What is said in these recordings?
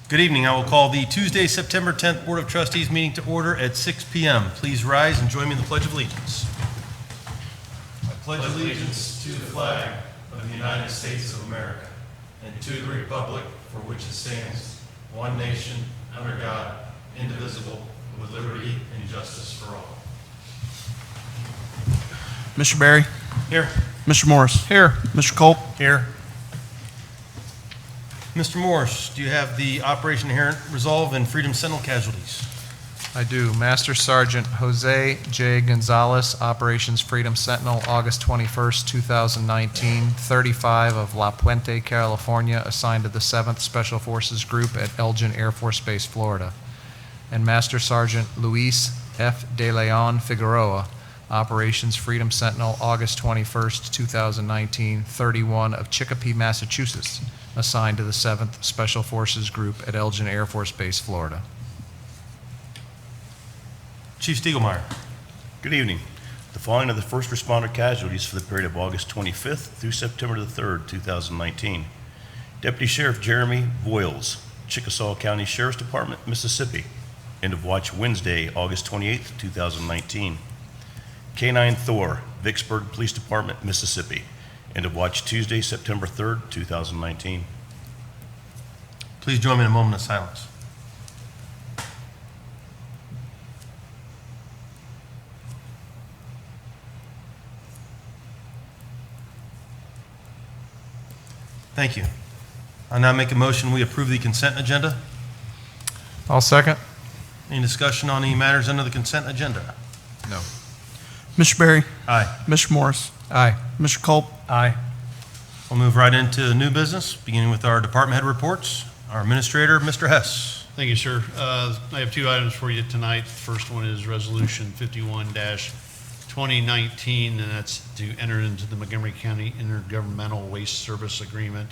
Good evening. I will call the Tuesday, September 10th Board of Trustees meeting to order at 6 p.m. Please rise and join me in the Pledge of Allegiance. I pledge allegiance to the flag of the United States of America and to the republic for which it stands, one nation, under God, indivisible, with liberty and justice for all. Mr. Berry? Here. Mr. Morris? Here. Mr. Culp? Here. Mr. Morris, do you have the Operation Inherent Resolve and Freedom Sentinel casualties? I do. Master Sergeant Jose J. Gonzalez, Operations Freedom Sentinel, August 21st, 2019, 35 of La Puente, California, assigned to the 7th Special Forces Group at Elgin Air Force Base, Florida. And Master Sergeant Luis F. De Leon Figueroa, Operations Freedom Sentinel, August 21st, 2019, 31 of Chicopee, Massachusetts, assigned to the 7th Special Forces Group at Elgin Air Force Base, Florida. Chief Stiegelmeyer. Good evening. The following are the first responder casualties for the period of August 25th through September the 3rd, 2019. Deputy Sheriff Jeremy Voiles, Chickasaw County Sheriff's Department, Mississippi. End of watch Wednesday, August 28th, 2019. K-9 Thor, Vicksburg Police Department, Mississippi. End of watch Tuesday, September 3rd, 2019. Please join me in a moment of silence. Thank you. I now make a motion we approve the consent agenda. I'll second. Any discussion on any matters under the consent agenda? No. Mr. Berry? Aye. Mr. Morris? Aye. Mr. Culp? Aye. We'll move right into new business, beginning with our department head reports. Our administrator, Mr. Hess. Thank you, sir. I have two items for you tonight. The first one is Resolution 51-2019, and that's to enter into the Montgomery County Intergovernmental Waste Service Agreement.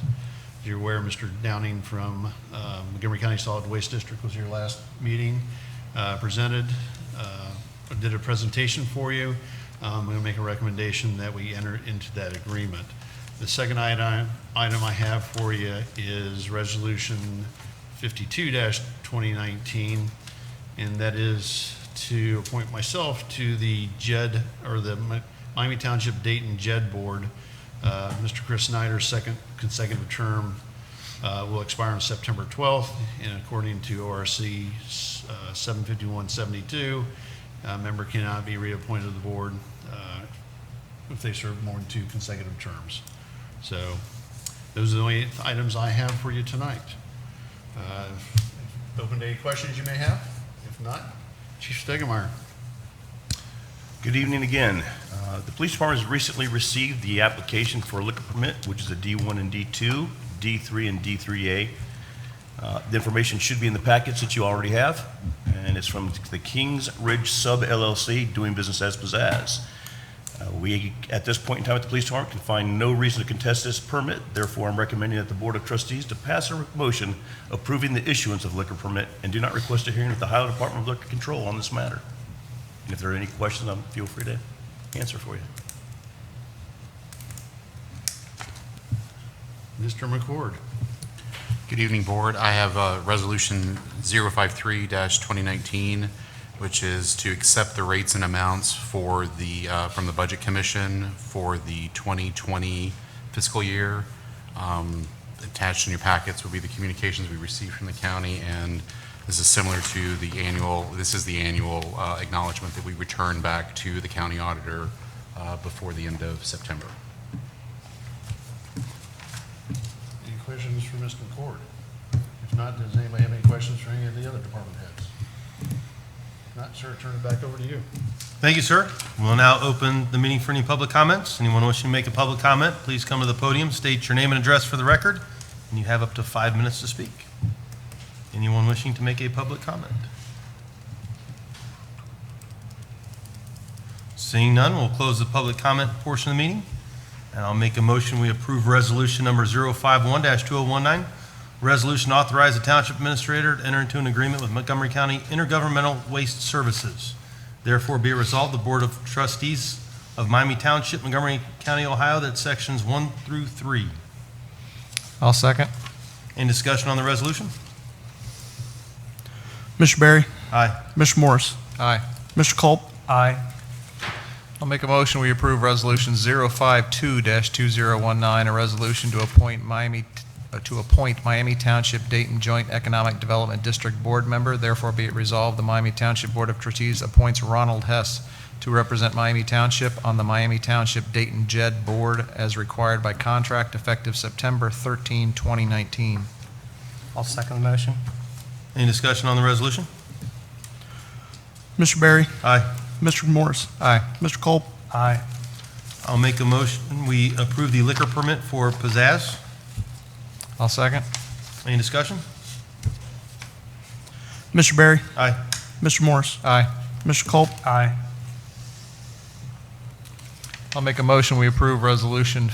As you're aware, Mr. Downing from Montgomery County Solid Waste District was your last meeting, did a presentation for you. I'm going to make a recommendation that we enter into that agreement. The second item I have for you is Resolution 52-2019, and that is to appoint myself to the JED, or the Miami Township Dayton JED Board. Mr. Chris Snyder's second consecutive term will expire on September 12th, and according to ORC 751-72, a member cannot be reappointed to the board if they serve more than 2 consecutive terms. So those are the only items I have for you tonight. Open to any questions you may have. If not, Chief Stiegelmeyer. Good evening again. The police department has recently received the application for a liquor permit, which is a D1 and D2, D3 and D3A. The information should be in the packets that you already have, and it's from the Kings Ridge Sub LLC, doing business as Pizzazz. We, at this point in time at the police department, can find no reason to contest this permit. Therefore, I'm recommending that the Board of Trustees to pass a motion approving the issuance of liquor permit and do not request a hearing with the Ohio Department of Liquor Control on this matter. And if there are any questions, feel free to answer for you. Mr. McCord. Good evening, Board. I have Resolution 053-2019, which is to accept the rates and amounts for the from the Budget Commission for the 2020 fiscal year. Attached in your packets will be the communications we received from the county, and this is similar to the annual acknowledgement that we return back to the county auditor before the end of September. Any questions for Mr. McCord? If not, does anybody have any questions for any of the other department heads? If not, sir, turn it back over to you. Thank you, sir. We'll now open the meeting for any public comments. Anyone wishing to make a public comment, please come to the podium, state your name and address for the record, and you have up to 5 minutes to speak. Anyone wishing to make a public comment? Seeing none, we'll close the public comment portion of the meeting, and I'll make a motion we approve resolution number 051-2019, resolution authorize the Township Administrator to enter into an agreement with Montgomery County Intergovernmental Waste Services. Therefore be it resolved, the Board of Trustees of Miami Township, Montgomery County, Ohio, that sections 1 through 3. I'll second. Any discussion on the resolution? Mr. Berry, Aye. Mr. Morris, Aye. Mr. Culp, Aye. I'll make a motion, we approve Resolution 052-2019, a resolution to appoint Miami Township Dayton Joint Economic Development District Board member. Therefore be it resolved, the Miami Township Board of Trustees appoints Ronald Hess to represent Miami Township on the Miami Township Dayton JED Board as required by contract effective September 13, 2019. I'll second the motion. Any discussion on the resolution? Mr. Berry, Aye. Mr. Morris, Aye. Mr. Culp, Aye. I'll make a motion, we approve the liquor permit for Pizzazz. I'll second. Any discussion? Mr. Berry, Aye. Mr. Morris, Aye. Mr. Culp, Aye. I'll make a motion, we approve Resolution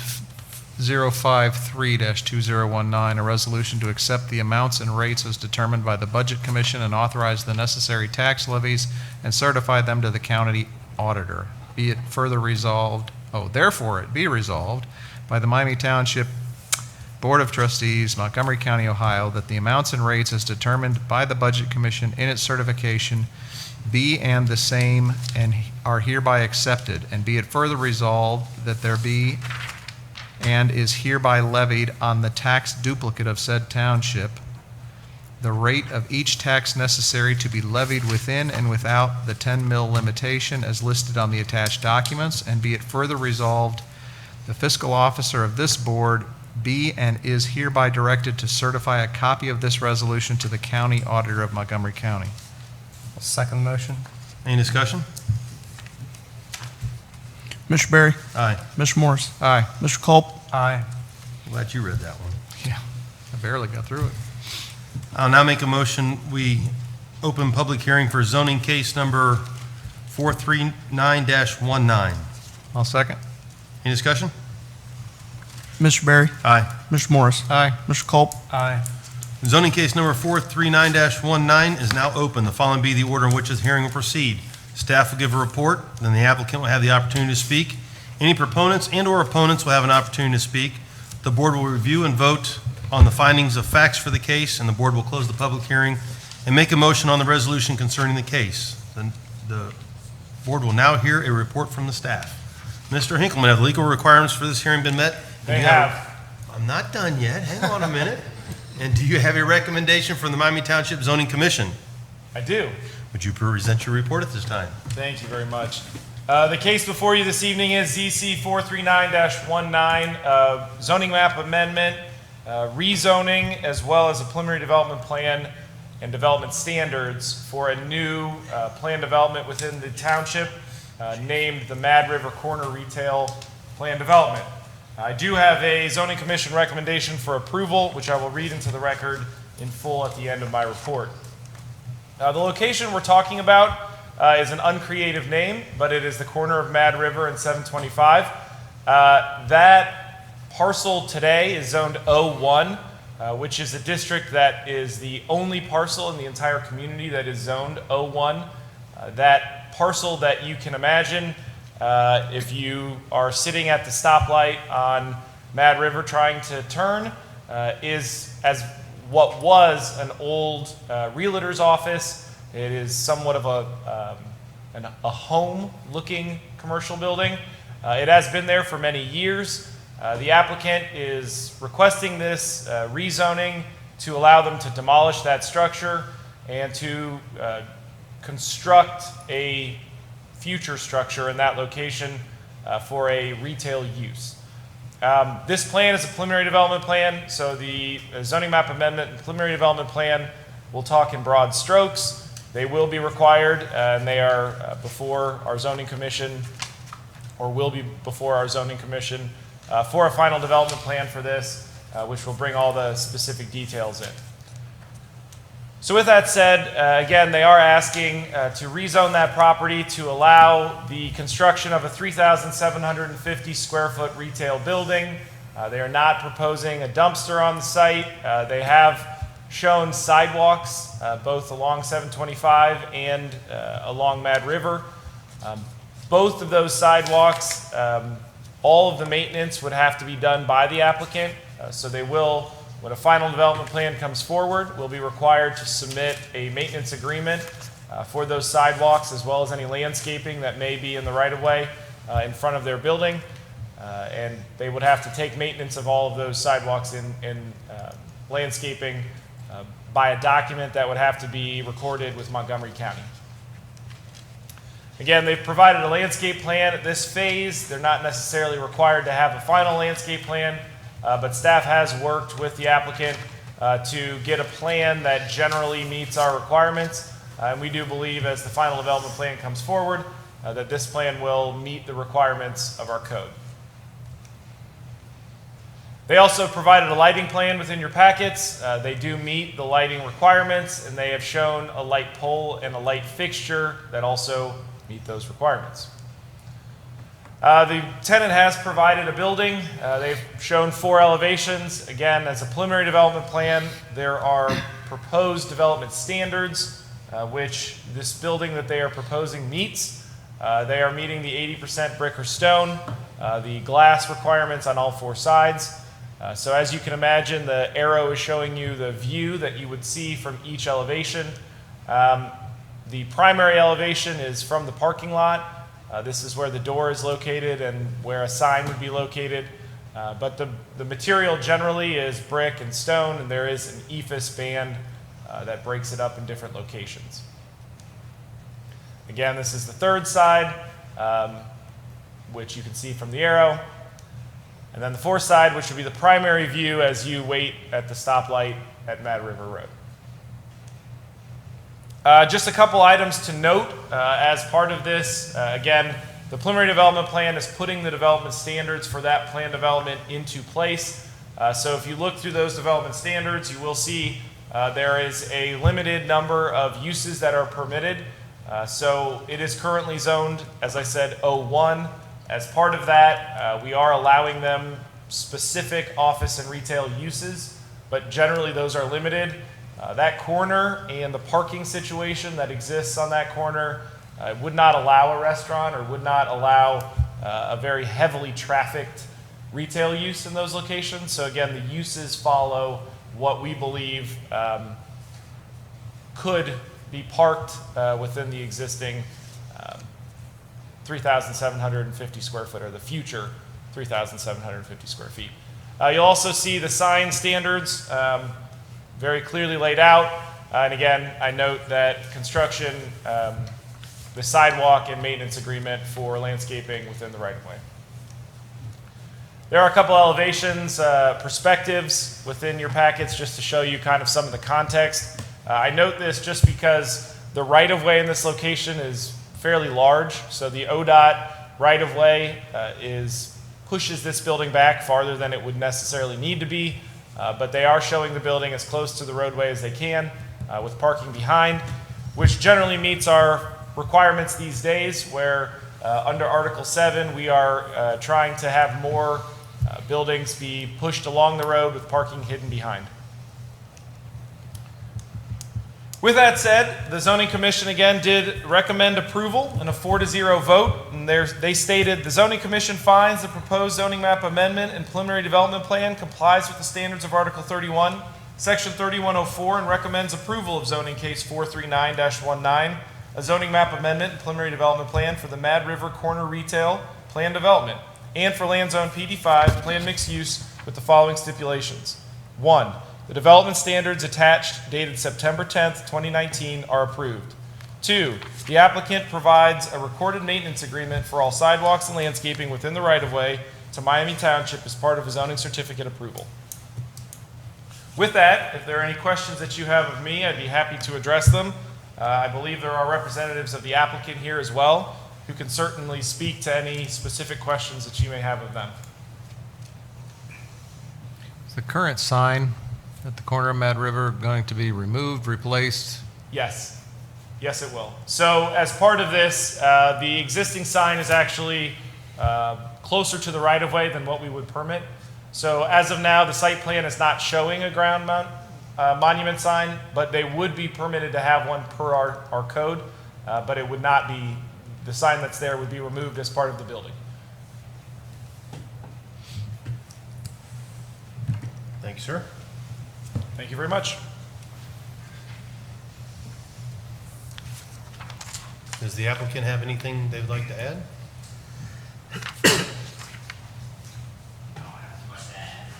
053-2019, a resolution to accept the amounts and rates as determined by the Budget Commission and authorize the necessary tax levies and certify them to the county auditor. Be it further resolved, therefore it be resolved by the Miami Township Board of Trustees, Montgomery County, Ohio, that the amounts and rates as determined by the Budget Commission in its certification be and the same and are hereby accepted, and be it further resolved that there be and is hereby levied on the tax duplicate of said township the rate of each tax necessary to be levied within and without the 10 mil limitation as listed on the attached documents, and be it further resolved the fiscal officer of this board be and is hereby directed to certify a copy of this resolution to the county auditor of Montgomery County. I'll second the motion. Any discussion? Mr. Berry, Aye. Mr. Morris, Aye. Mr. Culp, Aye. Glad you read that one. Yeah, I barely got through it. I'll now make a motion, we open public hearing for zoning case number 439-19. I'll second. Any discussion? Mr. Berry, Aye. Mr. Morris, Aye. Mr. Culp, Aye. Zoning case number 439-19 is now open. The following be the order in which this hearing will proceed. Staff will give a report, then the applicant will have the opportunity to speak. Any proponents and/or opponents will have an opportunity to speak. The board will review and vote on the findings of facts for the case, and the board will close the public hearing and make a motion on the resolution concerning the case. Then the board will now hear a report from the staff. Mr. Hinkleman, have the legal requirements for this hearing been met? They have. I'm not done yet. Hang on a minute. And do you have a recommendation from the Miami Township Zoning Commission? I do. Would you present your report at this time? Thank you very much. The case before you this evening is ZC 439-19, zoning map amendment, rezoning, as well as a preliminary development plan and development standards for a new plan development within the township named the Mad River Corner Retail Plan Development. I do have a zoning commission recommendation for approval, which I will read into the record in full at the end of my report. The location we're talking about is an uncreative name, but it is the corner of Mad River and 725. That parcel today is zoned O1, which is a district that is the only parcel in the entire community that is zoned O1. That parcel that you can imagine if you are sitting at the stoplight on Mad River trying to turn is as what was an old realtor's office. It is somewhat of a home-looking commercial building. It has been there for many years. The applicant is requesting this rezoning to allow them to demolish that structure and to construct a future structure in that location for a retail use. This plan is a preliminary development plan, so the zoning map amendment and preliminary development plan will talk in broad strokes. They will be required, and they are before our zoning commission, or will be before our zoning commission, for a final development plan for this, which will bring all the specific details in. So with that said, again, they are asking to rezone that property to allow the construction of a 3,750 square foot retail building. They are not proposing a dumpster on the site. They have shown sidewalks both along 725 and along Mad River. Both of those sidewalks, all of the maintenance would have to be done by the applicant, so they will When a final development plan comes forward, we'll be required to submit a maintenance agreement for those sidewalks as well as any landscaping that may be in the right-of-way in front of their building. And they would have to take maintenance of all of those sidewalks and landscaping by a document that would have to be recorded with Montgomery County. Again, they've provided a landscape plan at this phase. They're not necessarily required to have a final landscape plan, but staff has worked with the applicant to get a plan that generally meets our requirements. And we do believe as the final development plan comes forward that this plan will meet the requirements of our code. They also provided a lighting plan within your packets. They do meet the lighting requirements, and they have shown a light pole and a light fixture that also meet those requirements. The tenant has provided a building. They've shown 4 elevations. Again, as a preliminary development plan, there are proposed development standards, which this building that they are proposing meets. They are meeting the 80% brick or stone, the glass requirements on all 4 sides. So as you can imagine, the arrow is showing you the view that you would see from each elevation. The primary elevation is from the parking lot. This is where the door is located and where a sign would be located. But the material generally is brick and stone, and there is an ephes band that breaks it up in different locations. Again, this is the 3rd side, which you can see from the arrow. And then the 4th side, which would be the primary view as you wait at the stoplight at Mad River Road. Just a couple items to note as part of this. Again, the preliminary development plan is putting the development standards for that plan development into place. So if you look through those development standards, you will see there is a limited number of uses that are permitted. So it is currently zoned, as I said, O1. As part of that, we are allowing them specific office and retail uses, but generally those are limited. That corner and the parking situation that exists on that corner would not allow a restaurant or would not allow a very heavily trafficked retail use in those locations. So again, the uses follow what we believe could be parked within the existing 3,750 square foot, or the future 3,750 square feet. You'll also see the sign standards very clearly laid out. And again, I note that construction, the sidewalk and maintenance agreement for landscaping within the right-of-way. There are a couple elevations, perspectives within your packets just to show you kind of some of the context. I note this just because the right-of-way in this location is fairly large, so the ODOT right-of-way pushes this building back farther than it would necessarily need to be, but they are showing the building as close to the roadway as they can with parking behind, which generally meets our requirements these days, where under Article 7 we are trying to have more buildings be pushed along the road with parking hidden behind. With that said, the Zoning Commission again did recommend approval in a 4-0 vote. And they stated, the Zoning Commission finds the proposed zoning map amendment and preliminary development plan complies with the standards of Article 31, Section 3104, and recommends approval of zoning case 439-19, a zoning map amendment and preliminary development plan for the Mad River Corner Retail Plan Development, and for Land Zone PD5 Plan Mixed Use with the following stipulations. 1. The development standards attached dated September 10th, 2019 are approved. 2, the applicant provides a recorded maintenance agreement for all sidewalks and landscaping within the right-of-way to Miami Township as part of a zoning certificate approval. With that, if there are any questions that you have of me, I'd be happy to address them. I believe there are representatives of the applicant here as well who can certainly speak to any specific questions that you may have of them. Is the current sign at the corner of Mad River going to be removed, replaced? Yes. Yes, it will. So as part of this, the existing sign is actually closer to the right-of-way than what we would permit. So as of now, the site plan is not showing a ground mount monument sign, but they would be permitted to have one per our code, but it would not be, the sign that's there would be removed as part of the building. Thank you, sir. Thank you very much. Does the applicant have anything they'd like to add?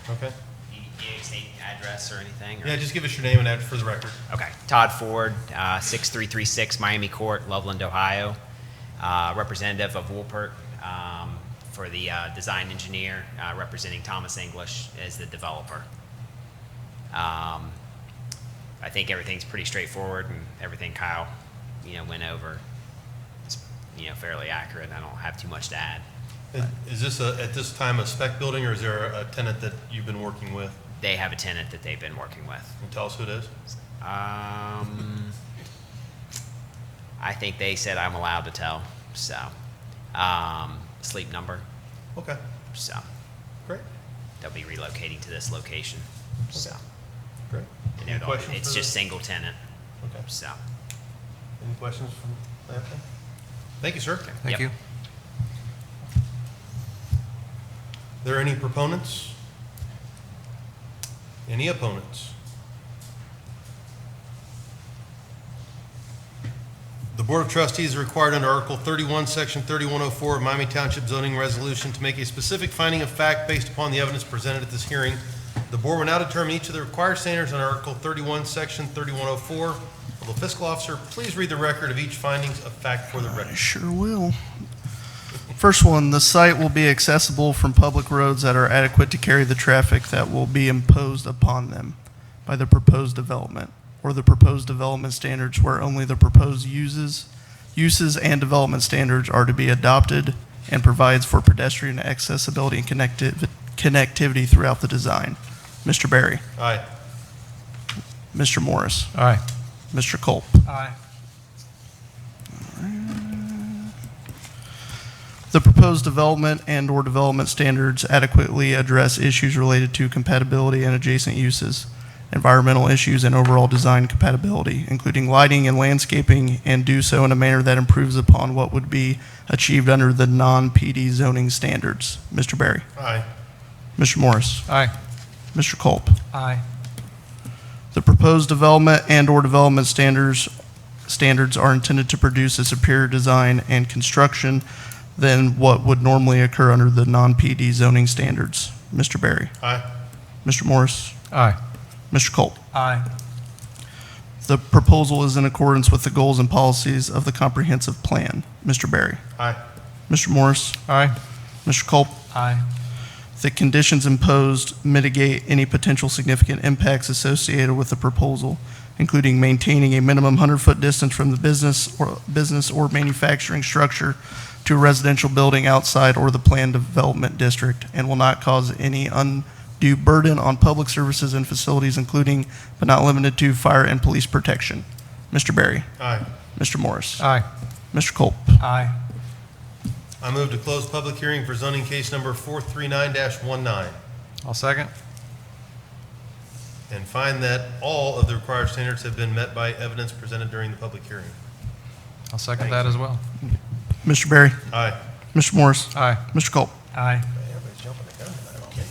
Okay. Do you state address or anything? Or? Yeah, just give us your name and address for the record. Okay. Todd Ford, 6336 Miami Court, Loveland, Ohio. Representative of Woolpert for the design engineer, representing Thomas English as the developer. I think everything's pretty straightforward, and everything Kyle, went over is, fairly accurate. I don't have too much to add. Is this at this time a spec building, or is there a tenant that you've been working with? They have a tenant that they've been working with. Can you tell us who it is? I think they said I'm allowed to tell, so, sleep number, Okay, so great, they'll be relocating to this location, so. great. and Any it'll- questions It's for just the- single tenant, Okay. so. Any questions from the applicant? Thank you, sir. Thank Yep. you. Are there any proponents? Any opponents? The Board of Trustees is required under Article 31, Section 3104 of Miami Township zoning resolution to make a specific finding of fact based upon the evidence presented at this hearing. The board will now determine each of the required standards under Article 31, Section 3104. Will the fiscal officer please read the record of each findings of fact for the I record? sure will. First one, the site will be accessible from public roads that are adequate to carry the traffic that will be imposed upon them by the proposed development, or the proposed development standards where only the proposed uses and development standards are to be adopted, and provides for pedestrian accessibility and connectivity throughout the design. Mr. Barry. Aye. Mr. Morris. Aye. Mr. Culp. Aye. The proposed development and/or development standards adequately address issues related to compatibility and adjacent uses, environmental issues, and overall design compatibility, including lighting and landscaping, and do so in a manner that improves upon what would be achieved under the non-PD zoning standards. Mr. Barry. Aye. Mr. Morris. Aye. Mr. Culp. Aye. The proposed development and/or development standards are intended to produce a superior design and construction than what would normally occur under the non-PD zoning standards. Mr. Barry. Aye. Mr. Morris. Aye. Mr. Culp. Aye. The proposal is in accordance with the goals and policies of the comprehensive plan. Mr. Barry. Aye. Mr. Morris. Aye. Mr. Culp. Aye. The conditions imposed mitigate any potential significant impacts associated with the proposal, including maintaining a minimum 100-foot distance from the business or manufacturing structure to a residential building outside or the planned development district, and will not cause any undue burden on public services and facilities, including but not limited to fire and police protection. Mr. Barry. Aye. Mr. Morris. Aye. Mr. Culp. Aye. I move to close public hearing for zoning case number 439-19 I'll second. and find that all of the required standards have been met by evidence presented during the public hearing. I'll second that as well. Mr. Barry. Aye. Mr. Morris. Aye. Mr. Culp. Aye. Everybody's jumping the gun tonight, okay?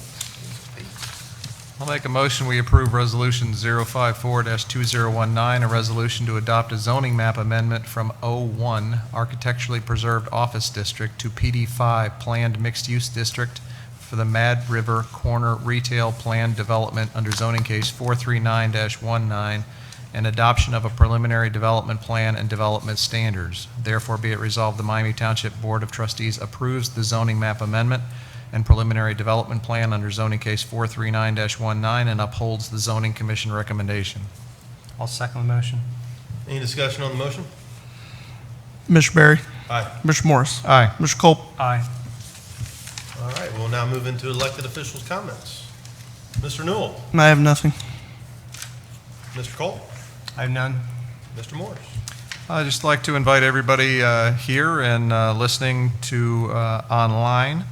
I'll make a motion, we approve Resolution 054-2019, a resolution to adopt a zoning map amendment from O1 Architecturally Preserved Office District to PD5 Planned Mixed-Use District for the Mad River Corner Retail Planned Development under zoning case 439-19, and adoption of a preliminary development plan and development standards. Therefore, be it resolved, the Miami Township Board of Trustees approves the zoning map amendment and preliminary development plan under zoning case 439-19 and upholds the zoning commission recommendation. I'll second the motion. Any discussion on the motion? Mr. Barry. Aye. Mr. Morris. Aye. Mr. Culp. Aye. All right, we'll now move into elected officials' comments. Mr. Newell, I have nothing. Mr. Cole, I have none. Mr. Morris. I'd just like to invite everybody here and listening to online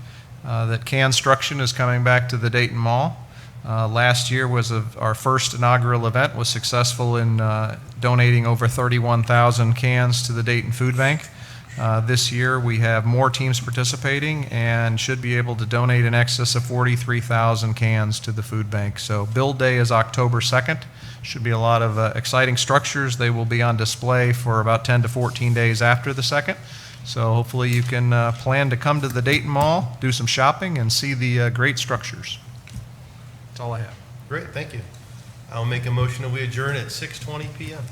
that Construction is coming back to the Dayton Mall. Last year was our first inaugural event, was successful in donating over 31,000 cans to the Dayton Food Bank. This year, we have more teams participating and should be able to donate in excess of 43,000 cans to the food bank. So Build Day is October 2nd. Should be a lot of exciting structures. They will be on display for about 10 to 14 days after the 2nd. So hopefully you can plan to come to the Dayton Mall, do some shopping, and see the great structures. That's all I have. Great, thank you. I'll make a motion that we adjourn at 6:20 PM.